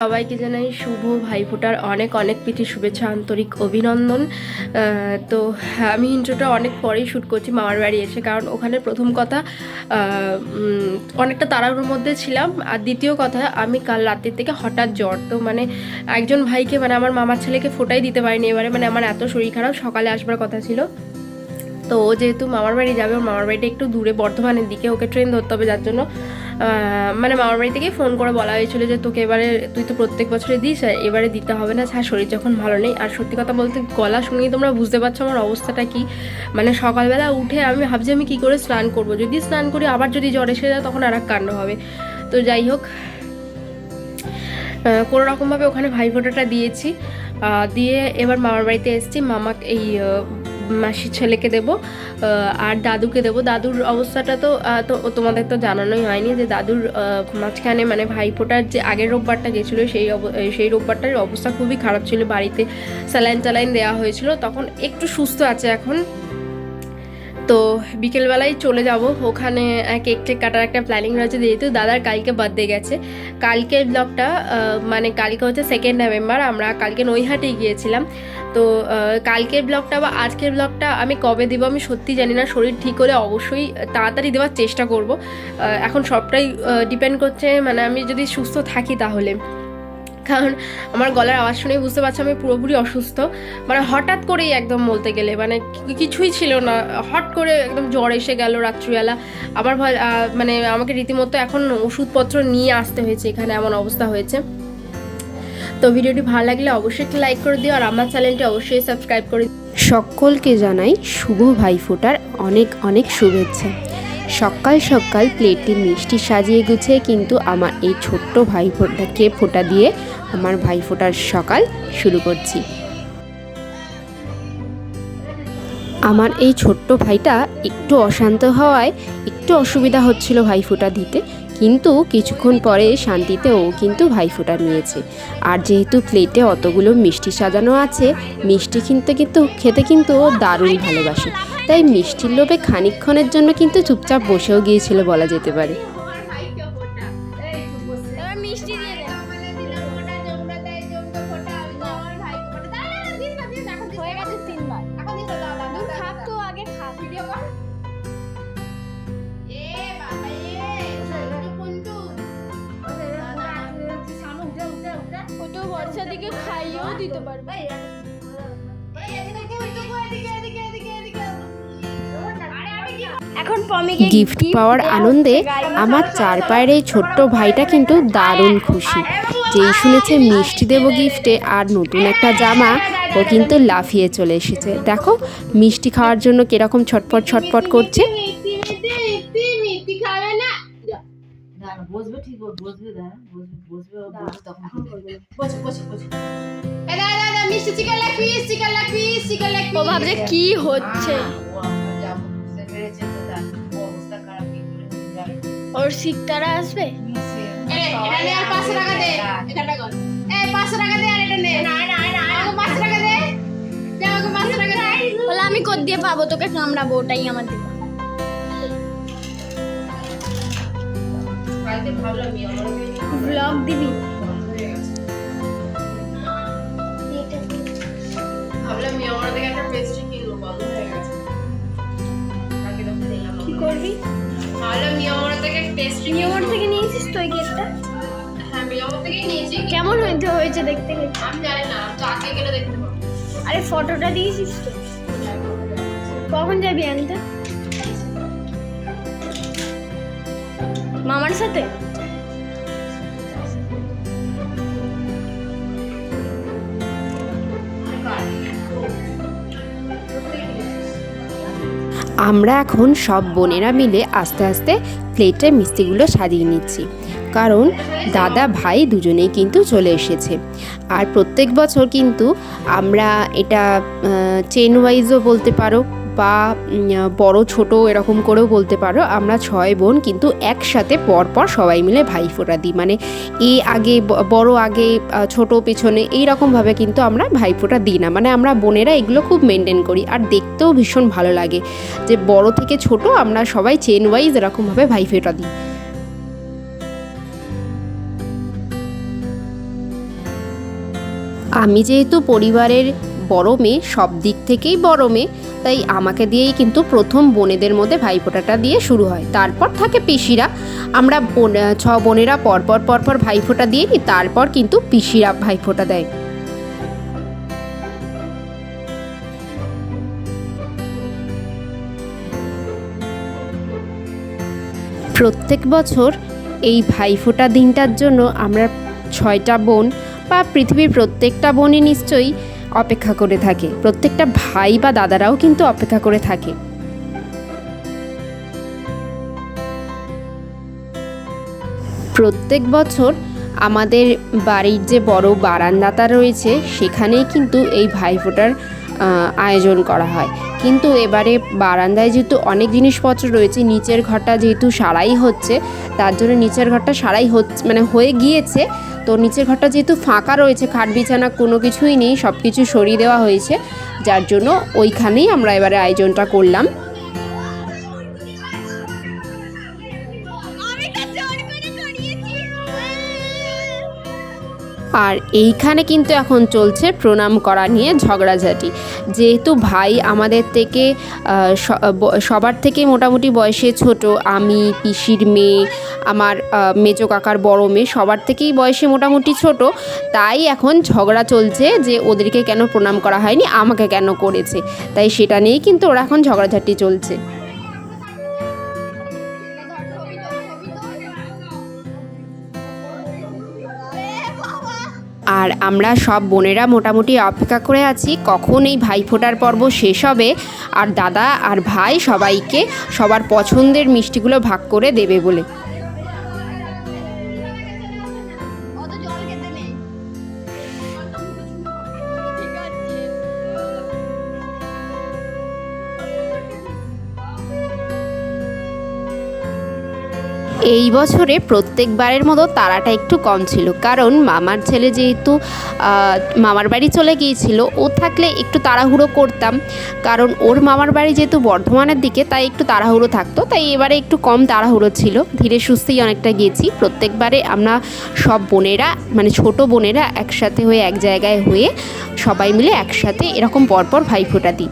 সবাইকে জানাই শুভ ভাইফোঁটার অনেক অনেক প্রীতি শুভেচ্ছা আন্তরিক অভিনন্দন। তো আমি ইন্ট্রোটা অনেক পরেই শ্যুট করছি মামার বাড়ি এসে, কারণ ওখানে প্রথম কথা অনেকটা তাড়াহুড়োর মধ্যে ছিলাম, আর দ্বিতীয় কথা আমি কাল রাতের থেকে হঠাৎ জ্বর। তো মানে একজন ভাইকে মানে আমার মামার ছেলেকে ফোঁটাই দিতে পারিনি এবারে, মানে আমার এত শরীর খারাপ, সকালে আসবার কথা ছিল। তো ও যেহেতু মামার বাড়ি যাবে, ওর মামার বাড়িটা একটু দূরে বর্ধমানের দিকে, ওকে ট্রেন ধরতে হবে, যার জন্য মানে মামার বাড়ি থেকে ফোন করে বলা হয়েছিল যে তোকে এবারে, তুই তো প্রত্যেক বছরে দিস, এবারে দিতে হবে না, হ্যাঁ শরীর যখন ভালো নেই। আর সত্যি কথা বলতে গলা শুনিয়ে তোমরা বুঝতে পারছো আমার অবস্থাটা কি। মানে সকালবেলা উঠে আমি ভাবছি আমি কী করে স্নান করব, যদি স্নান করি আবার যদি জ্বর এসে যায় তখন আর এক কাণ্ড হবে। তো যাই হোক, কোনো রকমভাবে ওখানে ভাইফোঁটাটা দিয়েছি, দিয়ে এবার মামার বাড়িতে এসেছি। মামাকে এই মাসির ছেলেকে দেবো আর দাদুকে দেবো। দাদুর অবস্থাটা তো তোমাদের তো জানানোই হয়নি যে দাদুর মাঝখানে মানে ভাইফোঁটার যে আগের রোববারটা গেছিলো সেই রোববারটার অবস্থা খুবই খারাপ ছিল, বাড়িতে স্যালাইন দেওয়া হয়েছিল, তখন একটু সুস্থ আছে এখন। তো বিকেলবেলায় চলে যাব ওখানে, কেক টেক কাটার একটা প্ল্যানিং রয়েছে, যেহেতু দাদার কালকে বার্থডে গেছে। কালকের ব্লগটা মানে কালকে হচ্ছে 2 নভেম্বর, আমরা কালকে নৈহাটি গিয়েছিলাম। তো কালকের ব্লগটা বা আজকের ব্লগটা আমি কবে দেবো আমি সত্যি জানি না। শরীর ঠিক হলে অবশ্যই তাড়াতাড়ি দেওয়ার চেষ্টা করব। এখন সবটাই ডিপেন্ড করছে মানে আমি যদি সুস্থ থাকি তাহলে, কারণ আমার গলার আওয়াজ শুনেই বুঝতে পারছি আমি পুরোপুরি অসুস্থ। মানে হঠাৎ করেই একদম বলতে গেলে মানে কিছুই ছিল না, হট করে একদম জ্বর এসে গেল রাত্রিবেলা। আবার মানে আমাকে রীতিমতো এখন ওষুধপত্র নিয়ে আসতে হয়েছে এখানে, এমন অবস্থা হয়েছে। তো ভিডিওটি ভালো লাগলে অবশ্যই একটু লাইক করে দিও, আর আমার চ্যানেলটি অবশ্যই সাবস্ক্রাইব করে দিও। সকলকে জানাই শুভ ভাইফোঁটার অনেক অনেক শুভেচ্ছা। সকাল সকাল প্লেটে মিষ্টি সাজিয়ে গুছিয়ে কিন্তু আমার এই ছোট্ট ভাইফোঁটাকে ফোঁটা দিয়ে আমার ভাইফোঁটার সকাল শুরু করছি। আমার এই ছোট্ট ভাইটা একটু অশান্ত হওয়ায় একটু অসুবিধা হচ্ছিল ভাইফোঁটা দিতে, কিন্তু কিছুক্ষণ পরে শান্তিতে ও কিন্তু ভাইফোঁটা নিয়েছে। আর যেহেতু প্লেটে অতগুলো মিষ্টি সাজানো আছে, মিষ্টি খেতে কিন্তু ও দারুণ ভালোবাসে, তাই মিষ্টির লোভে খানিকক্ষণের জন্য কিন্তু চুপচাপ বসেও গিয়েছিল বলা যেতে পারে। দিকে খাইয়েও দিতে পারবে। এখন গিফট পাওয়ার আনন্দে আমার 4 পায়ের এই ছোট্ট ভাইটা কিন্তু দারুণ খুশি। যেই শুনেছে মিষ্টি দেবো গিফটে আর নতুন একটা জামা, ও কিন্তু লাফিয়ে চলে এসেছে। দেখো মিষ্টি খাওয়ার জন্য কিরকম ছটপট করছে। বসবে ঠিক বসবে, বসবে তখন ও ভাবছে কি হচ্ছে, ওর শিকতারা আসবে। আমি কত দিয়ে পাবো, তোকে কামড়াবো, ওটাই আমার দিবা। ব্লগ দিবি? কি করবি? মিয়ামর থেকে নিয়েছিস তো এই কেকটা? হ্যাঁ মিয়ামর থেকেই নিয়েছি। কেমন হয়েছে দেখতে? আমি জানি না, চাকে গেলে দেখতে পাবো। আরে ফটোটা দিয়েছিস তো? কখন যাবি আনতে? মামার সাথে? আমরা এখন সব বোনেরা মিলে আস্তে আস্তে প্লেটে মিষ্টিগুলো সাজিয়ে নিচ্ছি, কারণ দাদা ভাই দুজনেই কিন্তু চলে এসেছে। আর প্রত্যেক বছর কিন্তু আমরা এটা চেন ওয়াইজও বলতে পারো বা বড় ছোট এরকম করেও বলতে পারো, আমরা 6 বোন কিন্তু একসাথে পরপর সবাই মিলে ভাইফোঁটা দিই। মানে আগে বড় আগে ছোট পেছনে এইরকমভাবে কিন্তু আমরা ভাইফোঁটা দিই না, মানে আমরা বোনেরা এগুলো খুব মেনটেন করি। আর দেখতেও ভীষণ ভালো লাগে যে বড় থেকে ছোট আমরা সবাই চেন ওয়াইজ এরকমভাবে ভাইফোঁটা দিই। আমি যেহেতু পরিবারের বড় মেয়ে, সব দিক থেকেই বড় মেয়ে, তাই আমাকে দিয়েই কিন্তু প্রথম বোনেদের মধ্যে ভাইফোঁটাটা দিয়ে শুরু হয়। তারপর থাকে পিসিরা। আমরা 6 বোনেরা পরপর ভাইফোঁটা দিয়ে নিই, তারপর কিন্তু পিসিরা ভাইফোঁটা দেয়। প্রত্যেক বছর এই ভাইফোঁটা দিনটার জন্য আমরা 6টা বোন বা পৃথিবীর প্রত্যেকটা বোনই নিশ্চয়ই অপেক্ষা করে থাকে। প্রত্যেকটা ভাই বা দাদারাও কিন্তু অপেক্ষা করে থাকে। প্রত্যেক বছর আমাদের বাড়ির যে বড় বারান্দাটা রয়েছে সেখানেই কিন্তু এই ভাইফোঁটার আয়োজন করা হয়। কিন্তু এবারে বারান্দায় যেহেতু অনেক জিনিসপত্র রয়েছে, নিচের ঘরটা যেহেতু সারাই হচ্ছে, তার জন্য নিচের ঘরটা সারাই হচ্ছে মানে হয়ে গিয়েছে। তো নিচের ঘরটা যেহেতু ফাঁকা রয়েছে, খাট বিছানা কোনো কিছুই নেই, সব কিছু সরিয়ে দেওয়া হয়েছে, যার জন্য ওইখানেই আমরা এবারে আয়োজনটা করলাম। আর এইখানে কিন্তু এখন চলছে প্রণাম করা নিয়ে ঝগড়াঝাটি। যেহেতু ভাই আমাদের থেকে সবার থেকে মোটামুটি বয়সে ছোট, আমি পিসির মেয়ে, আমার মেজো কাকার বড় মেয়ে, সবার থেকেই বয়সে মোটামুটি ছোট, তাই এখন ঝগড়া চলছে যে ওদেরকে কেন প্রণাম করা হয়নি, আমাকে কেন করেছে। তাই সেটা নিয়েই কিন্তু ওরা এখন ঝগড়াঝাটি চলছে। আর আমরা সব বোনেরা মোটামুটি অপেক্ষা করে আছি কখন এই ভাইফোঁটার পর্ব শেষ হবে আর দাদা আর ভাই সবাইকে সবার পছন্দের মিষ্টিগুলো ভাগ করে দেবে বলে। এই বছরে প্রত্যেকবারের মতো তাড়াটা একটু কম ছিল, কারণ মামার ছেলে যেহেতু মামার বাড়ি চলে গিয়েছিল, ও থাকলে একটু তাড়াহুড়ো করতাম, কারণ ওর মামার বাড়ি যেহেতু বর্ধমানের দিকে, তাই একটু তাড়াহুড়ো থাকতো। তাই এবারে একটু কম তাড়াহুড়ো ছিল, ধীরে সুস্থেই অনেকটা গেছি। প্রত্যেকবারে আমরা সব বোনেরা মানে ছোট বোনেরা একসাথে হয়ে এক জায়গায় হয়ে সবাই মিলে একসাথে এরকম পরপর ভাইফোঁটা দিই।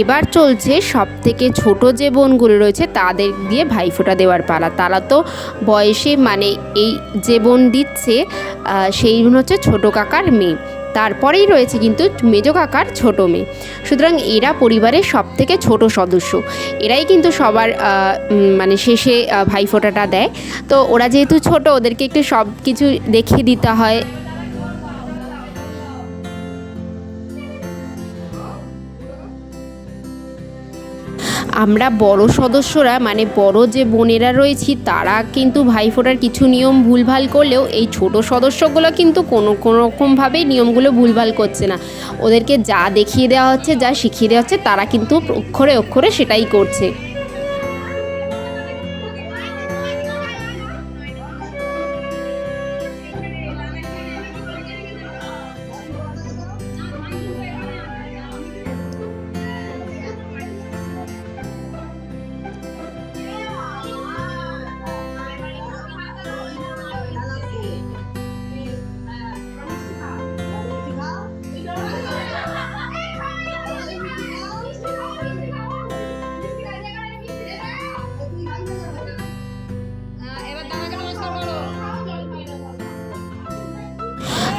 এবার চলছে সব থেকে ছোট যে বোনগুলো রয়েছে তাদের দিয়ে ভাইফোঁটা দেওয়ার পালা। তারা তো বয়সে মানে এই যে বোন দিচ্ছে সেই বোন হচ্ছে ছোটো কাকার মেয়ে, তারপরেই রয়েছে কিন্তু মেজো কাকার ছোট মেয়ে। সুতরাং এরা পরিবারের সব থেকে ছোট সদস্য, এরাই কিন্তু সবার মানে শেষে ভাইফোঁটাটা দেয়। তো ওরা যেহেতু ছোট, ওদেরকে একটু সব কিছু দেখিয়ে দিতে হয়। আমরা বড় সদস্যরা মানে বড় যে বোনেরা রয়েছি তারা কিন্তু ভাইফোঁটার কিছু নিয়ম ভুলভাল করলেও এই ছোট সদস্যগুলো কিন্তু কোনো রকমভাবেই নিয়মগুলো ভুলভাল করছে না। ওদেরকে যা দেখিয়ে দেওয়া হচ্ছে, যা শিখিয়ে দেওয়া হচ্ছে, তারা কিন্তু অক্ষরে অক্ষরে সেটাই করছে।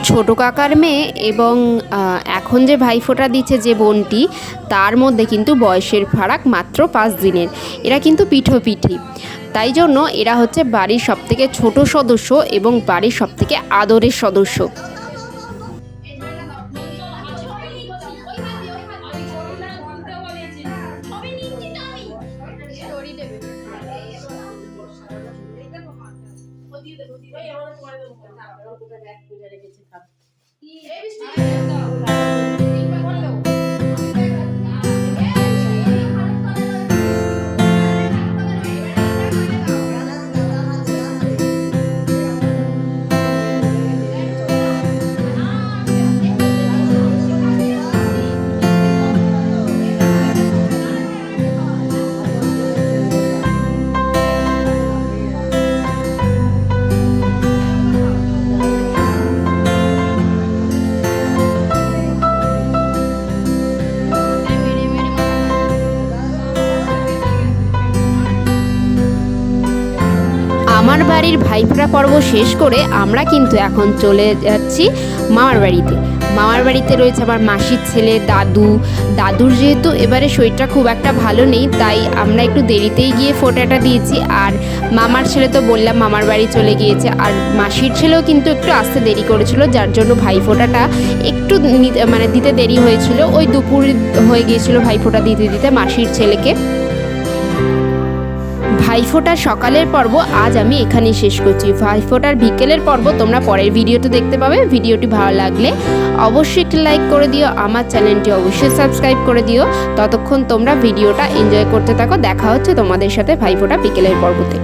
ছোট কাকার মেয়ে এবং এখন যে ভাইফোঁটা দিচ্ছে যে বোনটি, তার মধ্যে কিন্তু বয়সের ফারাক মাত্র 5 দিনের। এরা কিন্তু পিঠোপিঠি, তাই জন্য এরা হচ্ছে বাড়ির সবথেকে ছোট সদস্য এবং বাড়ির সবথেকে আদরের সদস্য। বাড়ির ভাইফোঁটা পর্ব শেষ করে আমরা কিন্তু এখন চলে যাচ্ছি মামার বাড়িতে। মামার বাড়িতে রয়েছে আমার মাসির ছেলে, দাদুর যেহেতু এবারে শরীরটা খুব একটা ভালো নেই, তাই আমরা একটু দেরিতেই গিয়ে ফোঁটাটা দিয়েছি। আর মামার ছেলে তো বললাম মামার বাড়ি চলে গিয়েছে, আর মাসির ছেলেও কিন্তু একটু আসতে দেরি করেছিল, যার জন্য ভাইফোঁটাটা একটু দিতে দেরি হয়েছিল। ওই দুপুর হয়ে গিয়েছিল ভাইফোঁটা দিতে দিতে মাসির ছেলেকে। ভাইফোঁটার সকালের পর্ব আজ আমি এখানেই শেষ করছি। ভাইফোঁটার বিকেলের পর্ব তোমরা পরের ভিডিওতে দেখতে পাবে। ভিডিওটি ভালো লাগলে অবশ্যই একটি লাইক করে দিও, আমার চ্যানেলটি অবশ্যই সাবস্ক্রাইব করে দিও। ততক্ষণ তোমরা ভিডিওটা এনজয় করতে থাকো। দেখা হচ্ছে তোমাদের সাথে ভাইফোঁটা বিকেলের পর্বতে।